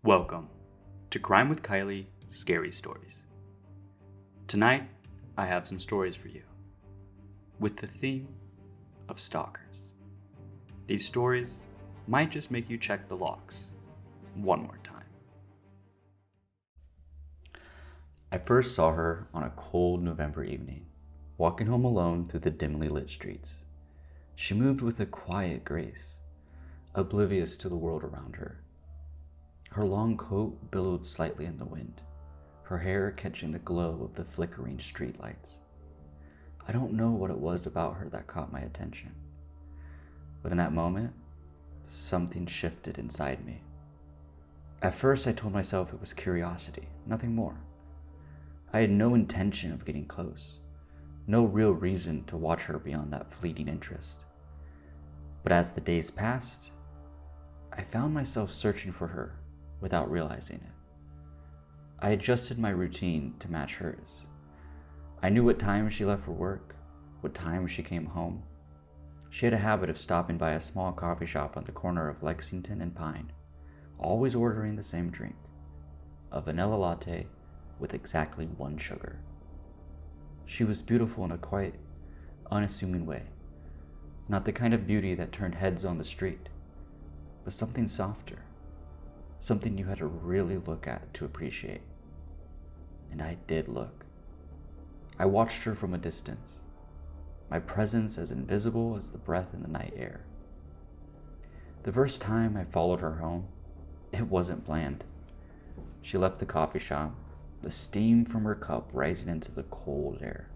Welcome to Crime with Kylie Scary Stories. Tonight, I have some stories for you with the theme of stalkers. These stories might just make you check the locks one more time. I first saw her on a cold November evening, walking home alone through the dimly lit streets. She moved with a quiet grace, oblivious to the world around her. Her long coat billowed slightly in the wind, her hair catching the glow of the flickering streetlights. I don't know what it was about her that caught my attention, but in that moment, something shifted inside me. At first, I told myself it was curiosity, nothing more. I had no intention of getting close, no real reason to watch her beyond that fleeting interest. But as the days passed, I found myself searching for her without realizing it. I adjusted my routine to match hers. I knew what time she left for work, what time she came home. She had a habit of stopping by a small coffee shop on the corner of Lexington and Pine, always ordering the same drink, a vanilla latte with exactly 1 sugar. She was beautiful in a quite unassuming way, not the kind of beauty that turned heads on the street, but something softer, something you had to really look at to appreciate. And I did look. I watched her from a distance, my presence as invisible as the breath in the night air. The first time I followed her home, it wasn't planned. She left the coffee shop, the steam from her cup rising into the cold air,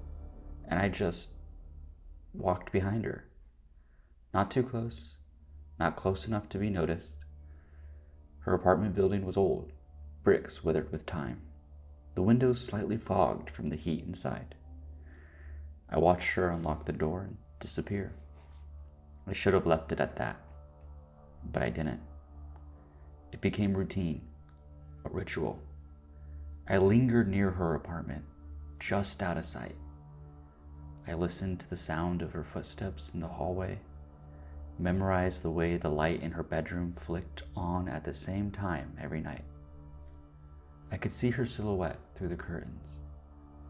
and I just walked behind her. Not too close, not close enough to be noticed. Her apartment building was old, bricks withered with time, the windows slightly fogged from the heat inside. I watched her unlock the door and disappear. I should have left it at that, but I didn't. It became routine, a ritual. I lingered near her apartment, just out of sight. I listened to the sound of her footsteps in the hallway, memorized the way the light in her bedroom flicked on at the same time every night. I could see her silhouette through the curtains,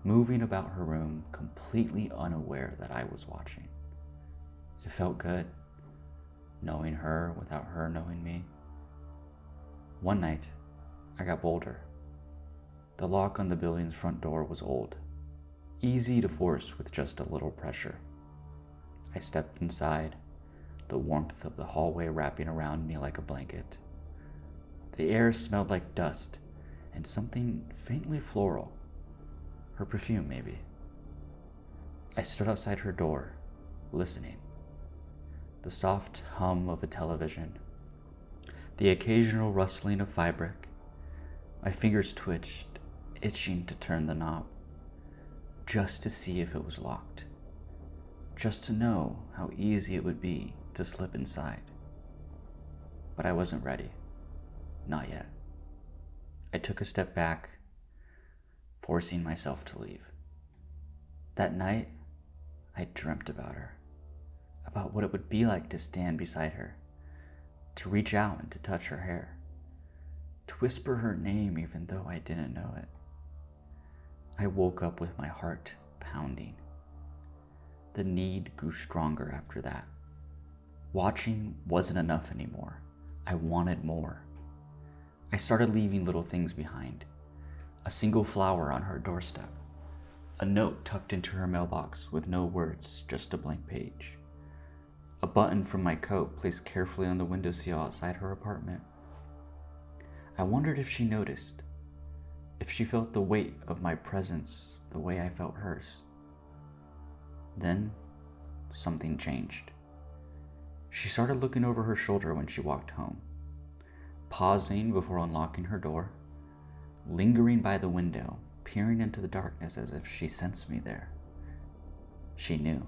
moving about her room completely unaware that I was watching. It felt good, knowing her without her knowing me. One night, I got bolder. The lock on the building's front door was old, easy to force with just a little pressure. I stepped inside, the warmth of the hallway wrapping around me like a blanket. The air smelled like dust and something faintly floral. Her perfume, maybe. I stood outside her door, listening. The soft hum of a television, the occasional rustling of fabric. My fingers twitched, itching to turn the knob, just to see if it was locked, just to know how easy it would be to slip inside. But I wasn't ready. Not yet. I took a step back, forcing myself to leave. That night, I dreamt about her, about what it would be like to stand beside her, to reach out and to touch her hair, to whisper her name even though I didn't know it. I woke up with my heart pounding. The need grew stronger after that. Watching wasn't enough anymore. I wanted more. I started leaving little things behind. A single flower on her doorstep. A note tucked into her mailbox with no words, just a blank page. A button from my coat placed carefully on the windowsill outside her apartment. I wondered if she noticed, if she felt the weight of my presence the way I felt hers. Then, something changed. She started looking over her shoulder when she walked home, pausing before unlocking her door, lingering by the window, peering into the darkness as if she sensed me there. She knew.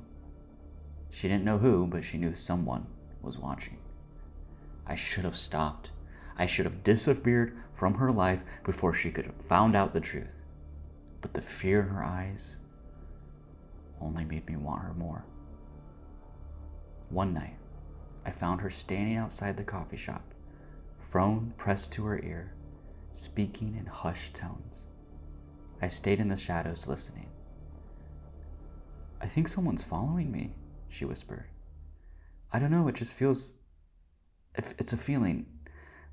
She didn't know who, but she knew someone was watching. I should have stopped. I should have disappeared from her life before she could have found out the truth. But the fear in her eyes only made me want her more. One night, I found her standing outside the coffee shop, phone pressed to her ear, speaking in hushed tones. I stayed in the shadows listening. "I think someone's following me," she whispered. "I don't know, it just feels... it's a feeling.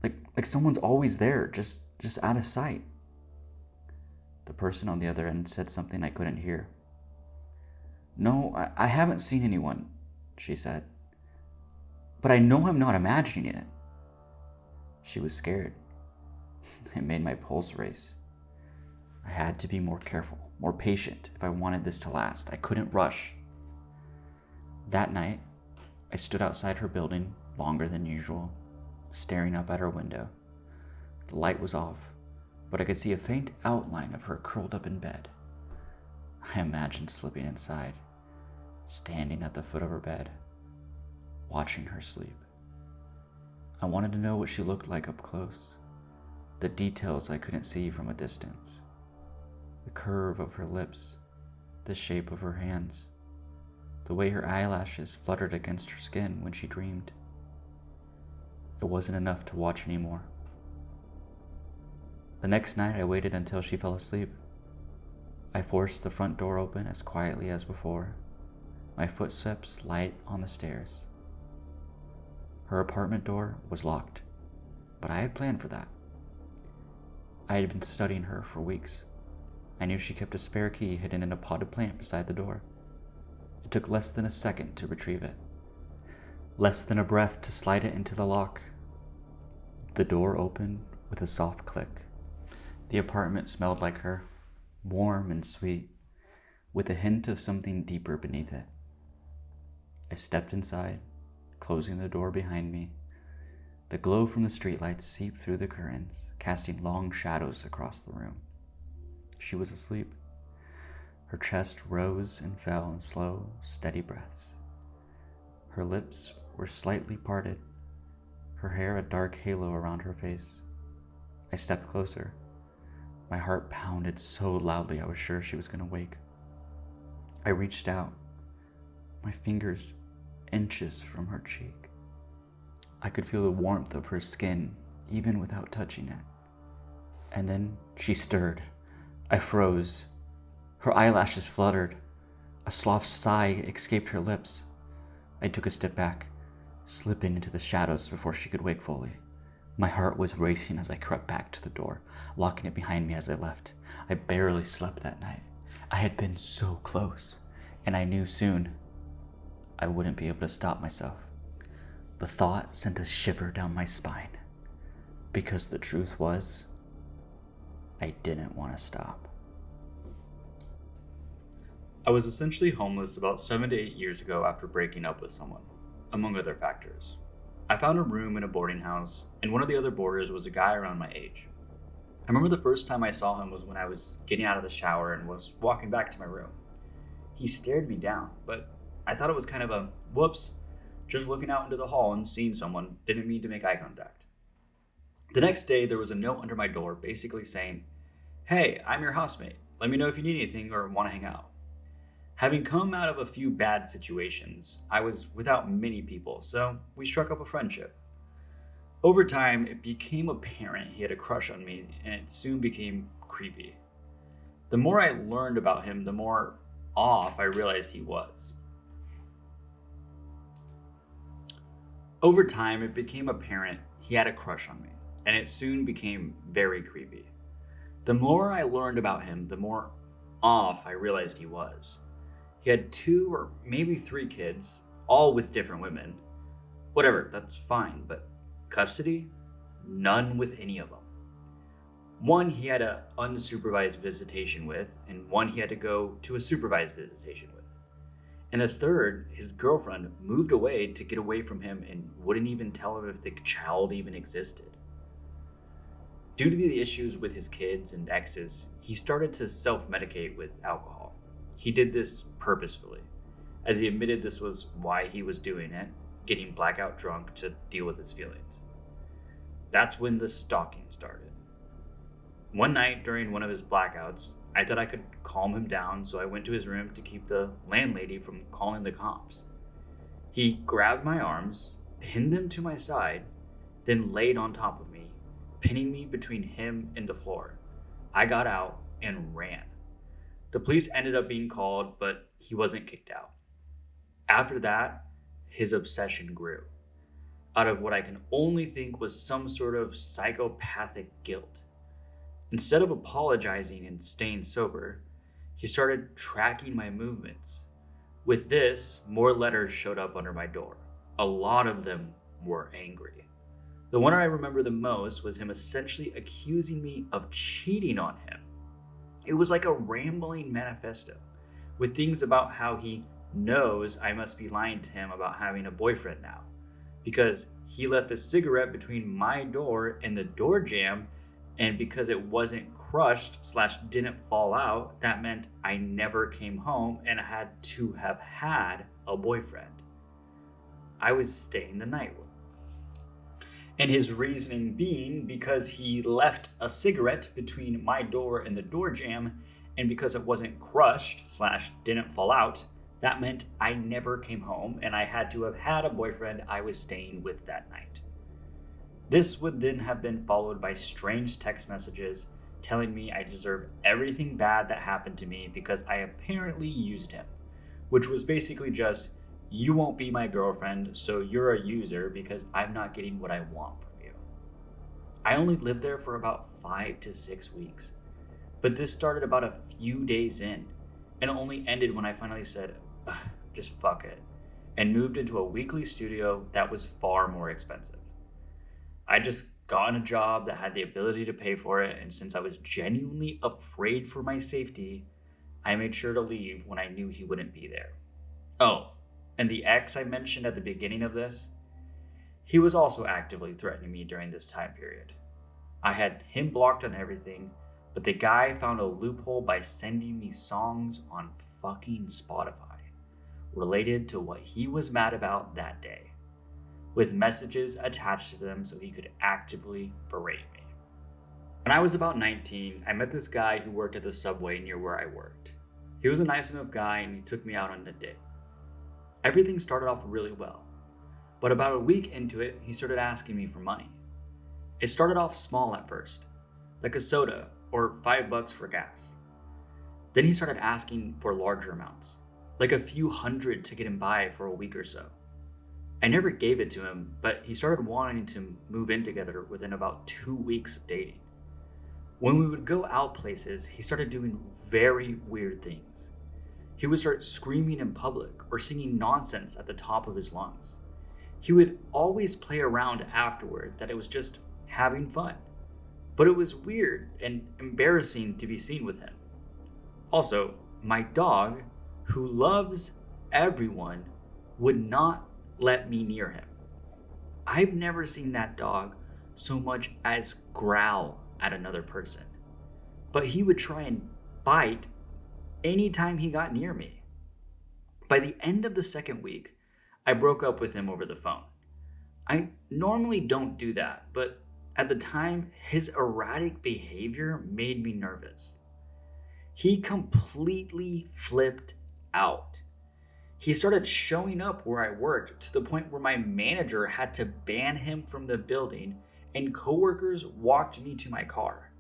Like someone's always there, just out of sight." The person on the other end said something I couldn't hear. "No, I haven't seen anyone," she said. "But I know I'm not imagining it." She was scared. It made my pulse race. I had to be more careful, more patient if I wanted this to last. I couldn't rush. That night, I stood outside her building longer than usual, staring up at her window. The light was off, but I could see a faint outline of her curled up in bed. I imagined slipping inside, standing at the foot of her bed, watching her sleep. I wanted to know what she looked like up close, the details I couldn't see from a distance. The curve of her lips, the shape of her hands, the way her eyelashes fluttered against her skin when she dreamed. It wasn't enough to watch anymore. The next night, I waited until she fell asleep. I forced the front door open as quietly as before, my footsteps light on the stairs. Her apartment door was locked, but I had planned for that. I had been studying her for weeks. I knew she kept a spare key hidden in a potted plant beside the door. It took less than a second to retrieve it, less than a breath to slide it into the lock. The door opened with a soft click. The apartment smelled like her, warm and sweet, with a hint of something deeper beneath it. I stepped inside, closing the door behind me. The glow from the streetlights seeped through the curtains, casting long shadows across the room. She was asleep. Her chest rose and fell in slow, steady breaths. Her lips were slightly parted, her hair a dark halo around her face. I stepped closer. My heart pounded so loudly I was sure she was going to wake. I reached out, my fingers inches from her cheek. I could feel the warmth of her skin even without touching it. And then she stirred. I froze. Her eyelashes fluttered. A soft sigh escaped her lips. I took a step back, slipping into the shadows before she could wake fully. My heart was racing as I crept back to the door, locking it behind me as I left. I barely slept that night. I had been so close, and I knew soon I wouldn't be able to stop myself. The thought sent a shiver down my spine, because the truth was, I didn't want to stop. I was essentially homeless about 7 to 8 years ago after breaking up with someone, among other factors. I found a room in a boarding house, and one of the other boarders was a guy around my age. I remember the first time I saw him was when I was getting out of the shower and was walking back to my room. He stared me down, but I thought it was kind of a whoops, just looking out into the hall and seeing someone, didn't mean to make eye contact. The next day, there was a note under my door basically saying, "Hey, I'm your housemate. Let me know if you need anything or want to hang out." Having come out of a few bad situations, I was without many people, so we struck up a friendship. Over time, it became apparent he had a crush on me, and it soon became creepy. The more I learned about him, the more off I realized he was. Over time, it became apparent he had a crush on me, and it soon became very creepy. The more I learned about him, the more off I realized he was. He had 2 or maybe 3 kids, all with different women. Whatever, that's fine, but custody? None with any of them. One he had an unsupervised visitation with, and one he had to go to a supervised visitation with. And the third, his girlfriend, moved away to get away from him and wouldn't even tell him if the child even existed. Due to the issues with his kids and exes, he started to self-medicate with alcohol. He did this purposefully, as he admitted this was why he was doing it, getting blackout drunk to deal with his feelings. That's when the stalking started. One night during one of his blackouts, I thought I could calm him down, so I went to his room to keep the landlady from calling the cops. He grabbed my arms, pinned them to my side, then laid on top of me, pinning me between him and the floor. I got out and ran. The police ended up being called, but he wasn't kicked out. After that, his obsession grew out of what I can only think was some sort of psychopathic guilt. Instead of apologizing and staying sober, he started tracking my movements. With this, more letters showed up under my door. A lot of them were angry. The one I remember the most was him essentially accusing me of cheating on him. It was like a rambling manifesto with things about how he knows I must be lying to him about having a boyfriend now because he left a cigarette between my door and the door jamb, and because it wasn't crushed / didn't fall out, that meant I never came home and I had to have had a boyfriend. I was staying the night with. And his reasoning being because he left a cigarette between my door and the door jamb, and because it wasn't crushed / didn't fall out, that meant I never came home and I had to have had a boyfriend I was staying with that night. This would then have been followed by strange text messages telling me I deserve everything bad that happened to me because I apparently used him, which was basically just, you won't be my girlfriend, so you're a user because I'm not getting what I want from you. I only lived there for about 5 to 6 weeks, but this started about a few days in and only ended when I finally said, just fuck it, and moved into a weekly studio that was far more expensive. I just got a job that had the ability to pay for it, and since I was genuinely afraid for my safety, I made sure to leave when I knew he wouldn't be there. Oh, and the ex I mentioned at the beginning of this, he was also actively threatening me during this time period. I had him blocked on everything, but the guy found a loophole by sending me songs on fucking Spotify related to what he was mad about that day, with messages attached to them so he could actively berate me. When I was about 19, I met this guy who worked at the subway near where I worked. He was a nice enough guy and he took me out on a date. Everything started off really well, but about a week into it, he started asking me for money. It started off small at first, like a soda or $5 for gas. Then he started asking for larger amounts, like a few hundred to get him by for a week or so. I never gave it to him, but he started wanting to move in together within about 2 weeks of dating. When we would go out places, he started doing very weird things. He would start screaming in public or singing nonsense at the top of his lungs. He would always play around afterward that it was just having fun, but it was weird and embarrassing to be seen with him. Also, my dog, who loves everyone, would not let me near him. I've never seen that dog so much as growl at another person, but he would try and bite anytime he got near me. By the end of the second week, I broke up with him over the phone. I normally don't do that, but at the time, his erratic behavior made me nervous. He completely flipped out. He started showing up where I worked to the point where my manager had to ban him from the building and coworkers walked me to my car.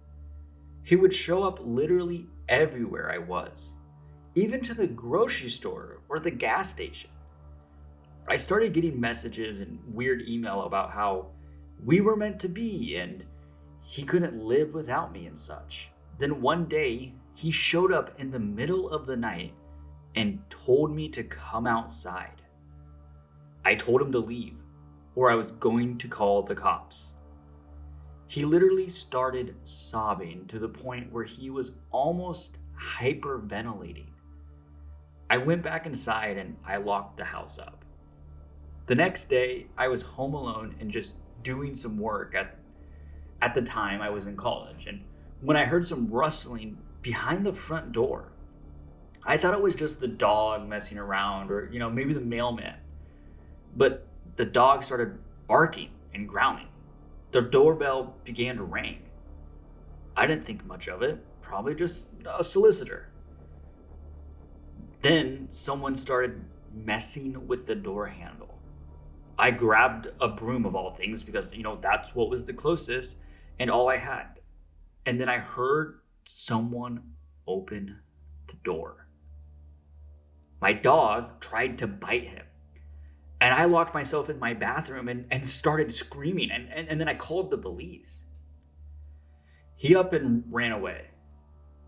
He would show up literally everywhere I was, even to the grocery store or the gas station. I started getting messages and weird email about how we were meant to be and he couldn't live without me and such. Then one day, he showed up in the middle of the night and told me to come outside. I told him to leave, or I was going to call the cops. He literally started sobbing to the point where he was almost hyperventilating. I went back inside and I locked the house up. The next day, I was home alone and just doing some work. At the time, I was in college, and when I heard some rustling behind the front door, I thought it was just the dog messing around or, maybe the mailman. But the dog started barking and growling. The doorbell began to ring. I didn't think much of it, probably just a solicitor. Then someone started messing with the door handle. I grabbed a broom of all things because, that's what was the closest, and all I had. And then I heard someone open the door. My dog tried to bite him. And I locked myself in my bathroom and started screaming. And then I called the police. He up and ran away.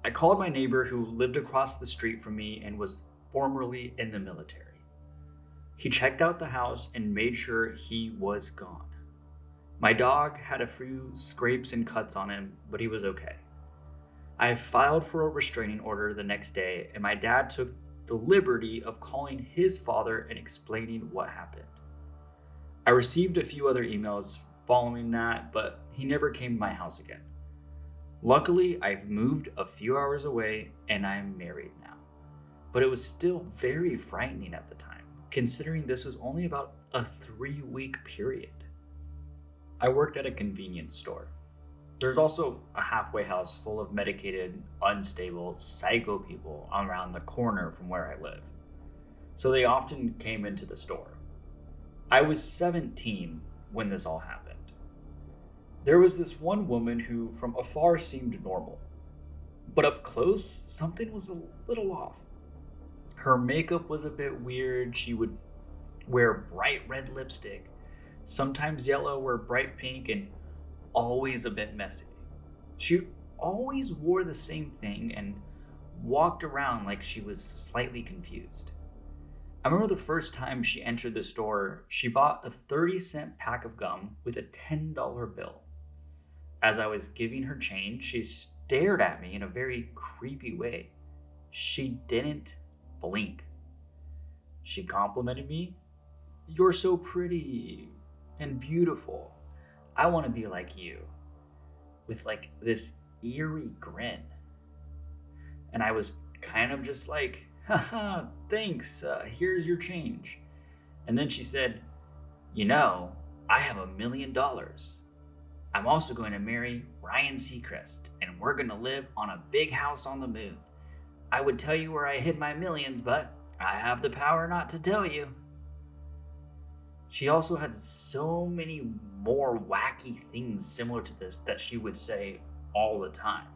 I called my neighbor who lived across the street from me and was formerly in the military. He checked out the house and made sure he was gone. My dog had a few scrapes and cuts on him, but he was okay. I filed for a restraining order the next day, and my dad took the liberty of calling his father and explaining what happened. I received a few other emails following that, but he never came to my house again. Luckily, I've moved a few hours away and I'm married now. But it was still very frightening at the time, considering this was only about a 3-week period. I worked at a convenience store. There's also a halfway house full of medicated, unstable, psycho people around the corner from where I live. So they often came into the store. I was 17 when this all happened. There was this one woman who, from afar, seemed normal. But up close, something was a little off. Her makeup was a bit weird. She would wear bright red lipstick, sometimes yellow or bright pink, and always a bit messy. She always wore the same thing and walked around like she was slightly confused. I remember the first time she entered the store, she bought a 30-cent pack of gum with a $10 bill. As I was giving her change, she stared at me in a very creepy way. She didn't blink. She complimented me. "You're so pretty and beautiful. I want to be like you." With like this eerie grin. And I was kind of just like, "Haha, thanks, here's your change." And then she said, "You know, I have $1 million. I'm also going to marry Ryan Seacrest, and we're going to live on a big house on the moon. I would tell you where I hid my millions, but I have the power not to tell you." She also had so many more wacky things similar to this that she would say all the time.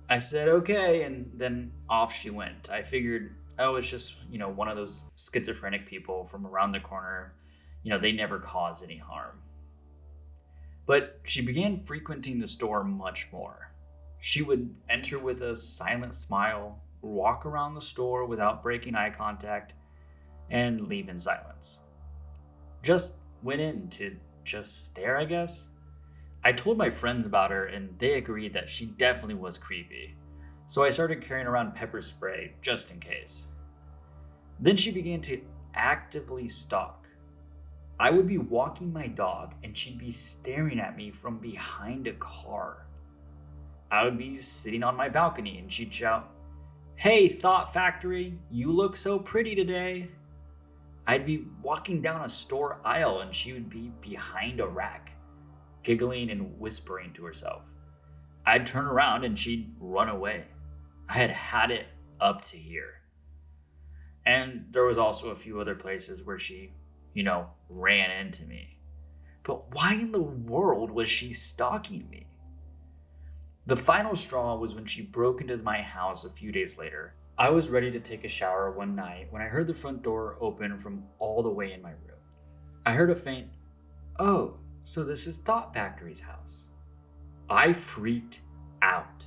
I said, okay, and then off she went. I figured, oh, it's just, one of those schizophrenic people from around the corner. They never cause any harm. But she began frequenting the store much more. She would enter with a silent smile, walk around the store without breaking eye contact, and leave in silence. Just went in to just stare, I guess. I told my friends about her and they agreed that she definitely was creepy. So I started carrying around pepper spray just in case. Then she began to actively stalk. I would be walking my dog and she'd be staring at me from behind a car. I would be sitting on my balcony and she'd shout, "Hey, Thought Factory, you look so pretty today." I'd be walking down a store aisle and she would be behind a rack, giggling and whispering to herself. I'd turn around and she'd run away. I had had it up to here. And there was also a few other places where she, ran into me. But why in the world was she stalking me? The final straw was when she broke into my house a few days later. I was ready to take a shower one night when I heard the front door open from all the way in my room. I heard a faint, "Oh, so this is Thought Factory's house." I freaked out.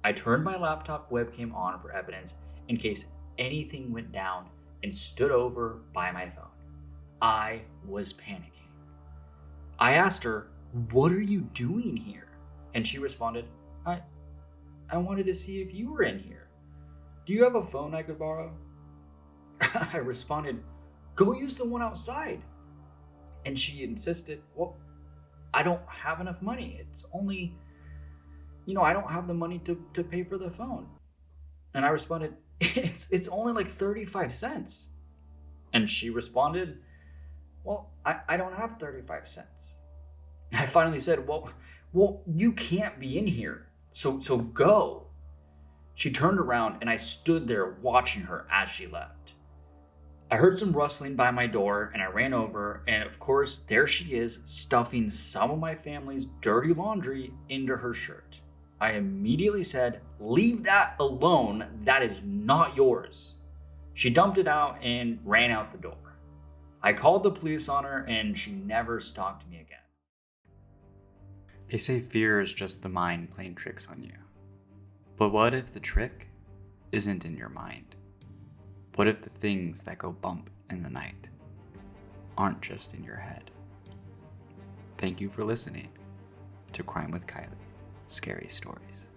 I turned my laptop webcam on for evidence in case anything went down and stood over by my phone. I was panicking. I asked her, "What are you doing here?" And she responded, I wanted to see if you were in here. Do you have a phone I could borrow?" I responded, "Go use the one outside." And she insisted, "Well, I don't have enough money. It's only, I don't have the money to pay for the phone." And I responded, it's only like 35 cents. And she responded, "Well, I don't have 35 cents. I finally said, well, you can't be in here. So go." She turned around and I stood there watching her as she left. I heard some rustling by my door and I ran over, and of course, there she is, stuffing some of my family's dirty laundry into her shirt. I immediately said, "Leave that alone, that is not yours." She dumped it out and ran out the door. I called the police on her and she never stalked me again. They say fear is just the mind playing tricks on you. But what if the trick isn't in your mind? What if the things that go bump in the night aren't just in your head? Thank you for listening to Crime with Kylie, Scary Stories.